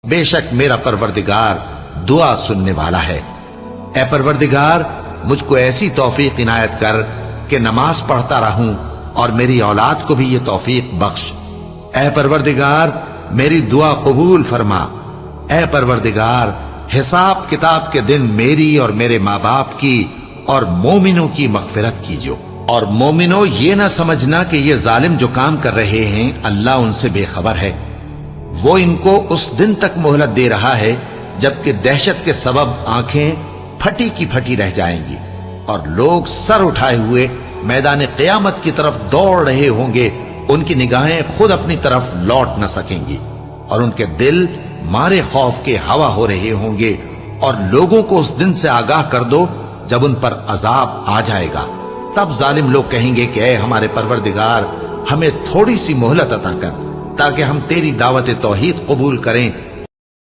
بے شک میرا پروردگار دعا سننے والا ہے۔ اے پروردگار مجھ کو ایسی توفیق عنایت کر کہ نماز پڑھتا رہوں اور میری اولاد کو بھی یہ توفیق بخش۔ اے پروردگار میری دعا قبول فرما۔ اے پروردگار حساب کتاب کے دن میری اور میرے ماں باپ کی اور مومنوں کی مغفرت کیجو۔ اور مومنوں یہ نہ سمجھنا کہ یہ ظالم جو کام کر رہے ہیں اللہ ان سے بے خبر ہے، وہ ان کو اس دن تک مہلت دے رہا ہے جبکہ دہشت کے سبب آنکھیں پھٹی کی پھٹی رہ جائیں گی اور لوگ سر اٹھائے ہوئے میدان قیامت کی طرف دوڑ رہے ہوں گے، ان کی نگاہیں خود اپنی طرف لوٹ نہ سکیں گی اور ان کے دل مارے خوف کے ہوا ہو رہے ہوں گے۔ اور لوگوں کو اس دن سے آگاہ کر دو جب ان پر عذاب آ جائے گا، تب ظالم لوگ کہیں گے کہ اے ہمارے پروردگار ہمیں تھوڑی سی مہلت عطا کر تاکہ ہم تیری دعوت توحید قبول کریں